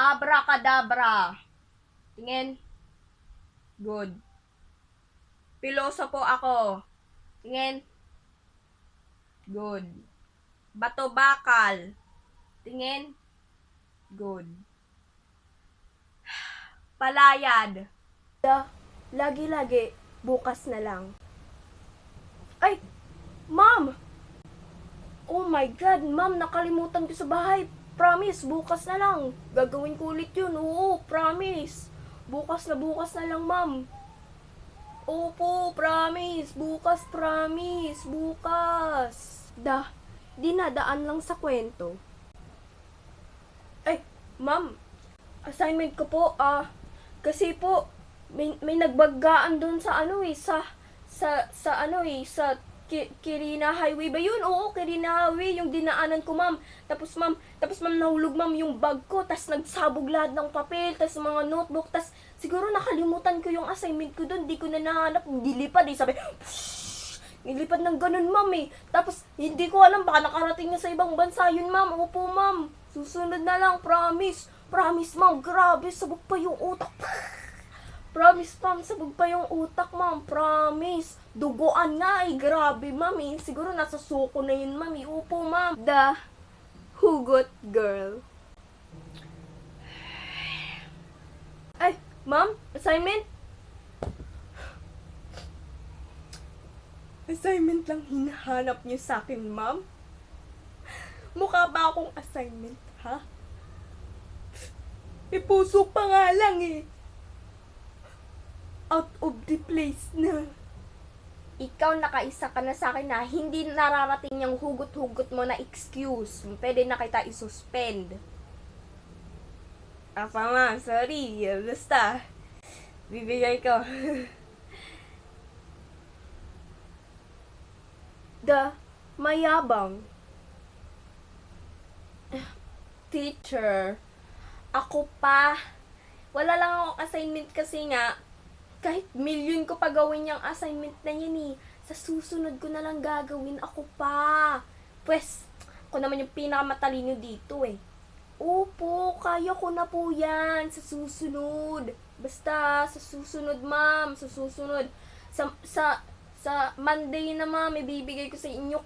Abracadabra. Tingin. Good. Piloso po ako. Tingin. Good. Bato bakal. Tingin. Good. Palayad. Lagi-lagi, bukas na lang. Ay, ma'am! Oh my God, ma'am, nakalimutan ko sa bahay. Promise, bukas na lang. Gagawin ko ulit yun. Oo, promise. Bukas na lang, ma'am. Opo, promise. Bukas, promise. Bukas. Dinadaan lang sa kwento. Ay, ma'am, assignment ko po, kasi po, may nagbaggaan doon sa Kirina Highway ba yun? Oo, Kirina Highway, yung dinaanan ko, ma'am. Tapos ma'am, nahulog, ma'am, yung bag ko, tas nagsabog lahat ng papel, tas mga notebook, tas siguro nakalimutan ko yung assignment ko doon, di ko na nahanap, dilipad sabi, nilipad ng ganun, ma'am Tapos, hindi ko alam, baka nakarating na sa ibang bansa yun, ma'am. Opo, ma'am. Susunod na lang, promise. Promise, ma'am. Grabe, sabog pa yung utak. Promise, ma'am, sabog pa yung utak, ma'am. Promise. Duguan nga grabe, ma'am Siguro nasa suko na yun, ma'am Opo, ma'am. The Hugot Girl. Ay, ma'am, assignment? Assignment lang hinahanap niyo sa akin, ma'am? Mukha ba akong assignment, ha? Puso pa nga lang Out of the place na. Ikaw nakaisa ka na sa akin na hindi nararating yung hugot-hugot mo na excuse. Pwede na kita isuspend. Ma'am, sorry. Basta, bibigay ko. Mayabang. Teacher, ako pa. Wala lang ako assignment kasi nga, kahit million ko pa gawin yung assignment na yun Sa susunod ko na lang gagawin ako pa. Pues, ako naman yung pinakamatalino dito Opo, kaya ko na po yan sa susunod. Basta, sa susunod, ma'am. Sa susunod. Sa Monday na, ma'am, ibibigay ko sa inyo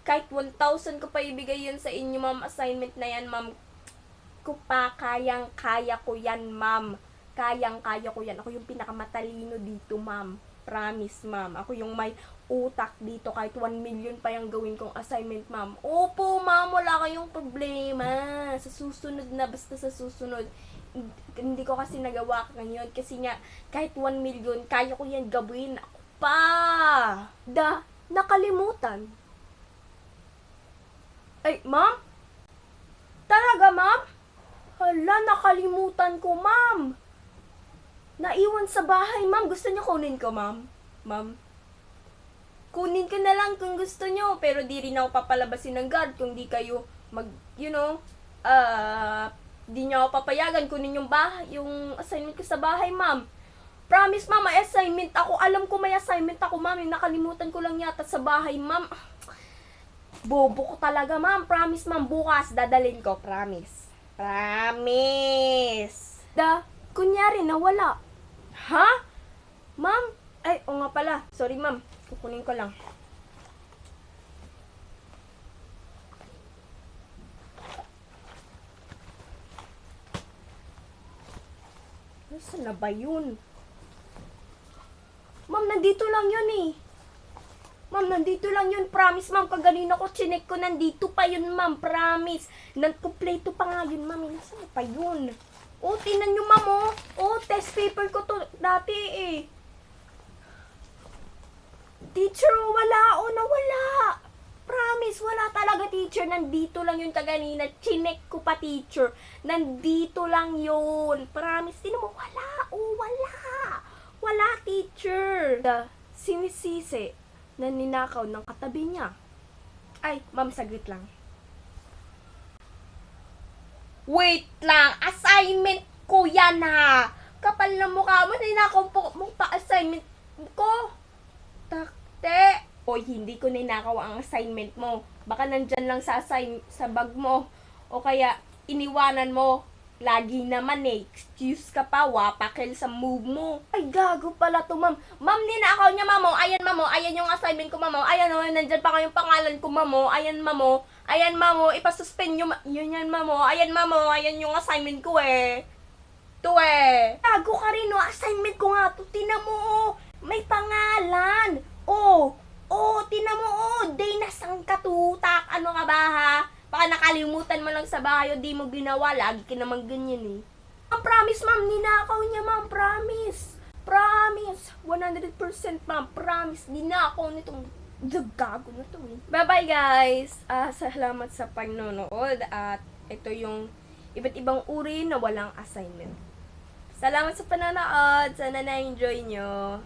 kahit 1,000 ko pa ibigay yun sa inyo, ma'am. Assignment na yan, ma'am. Kayang-kaya ko yan, ma'am. Kayang-kaya ko yan. Ako yung pinakamatalino dito, ma'am. Promise, ma'am. Ako yung may utak dito. Kahit 1 million pa yung gawin kong assignment, ma'am. Opo, ma'am. Wala kayong problema. Sa susunod na. Basta sa susunod. Hindi ko kasi nagawa ngayon. Kasi nga, kahit 1 million, kaya ko yan gawin. Ako pa. Nakalimutan. Ay, ma'am? Talaga, ma'am? Hala, nakalimutan ko, ma'am. Naiwan sa bahay, ma'am. Gusto niyo kunin ko, ma'am? Ma'am? Kunin ko na lang kung gusto niyo. Pero di rin ako papalabasin ng guard kung di kayo di niyo ako papayagan. Kunin yung assignment ko sa bahay, ma'am. Promise, ma'am, may assignment ako. Alam ko may assignment ako, ma'am. Nakalimutan ko lang yata sa bahay, ma'am. Bobo ko talaga, ma'am. Promise, ma'am. Bukas, dadalhin ko. Promise. Promise. Kunyari, nawala. Ha? Ma'am? Ay, o nga pala. Sorry, ma'am. Kukunin ko lang. Saan na ba yun? Ma'am, nandito lang yun Ma'am, nandito lang yun. Promise, ma'am. Kaganina ko, chinek ko. Nandito pa yun, ma'am. Promise. Nagkumpleto pa nga yun, ma'am. Nasaan pa yun? Tingnan nyo, ma'am, test paper ko to dati Teacher, wala, nawala. Promise, wala talaga, teacher. Nandito lang yun kaganina. Chinek ko pa, teacher. Nandito lang yun. Promise, tinan mo, wala. Wala. Wala, teacher. Sinisisi na ninakaw ng katabi niya. Ay, ma'am, saglit lang. Wait lang, assignment ko yan Kapal na mukha mo, ninakaw mo pa assignment ko. Takte. Hoy, hindi ko ninakaw ang assignment mo. Baka nandyan lang sa bag mo. O kaya, iniwanan mo. Lagi naman eh. Excuse ka pa, wapakil sa move mo. Ay, gago pala to, ma'am. Ma'am, ninakaw niya, ma'am. Ayan, ma'am. Ayan yung assignment ko, ma'am. Ayan, oh. Nandyan pa kayong pangalan ko, ma'am. Ayan, ma'am. Ayan, ma'am. Ipasuspend nyo. Yun yan, ma'am. Ayan, ma'am. Ayan yung assignment ko, eh. To eh. Gago ka rin, oh. Assignment ko nga to. Tina mo, oh. May pangalan. Oh. Oh, tina mo, oh. Day na sang katutak. Ano ka ba, ha? Baka nakalimutan mo lang sa bahay, o di mo ginawa. Lagi ka naman ganyan, eh. Ma'am, promise, ma'am. Ninakaw niya, ma'am. Promise. Promise. 100% ma'am. Promise. Ninakaw nitong gago na to, eh. Bye-bye guys! Salamat sa panonood at ito yung iba't ibang uri na walang assignment. Salamat sa panonood! Sana na-enjoy nyo!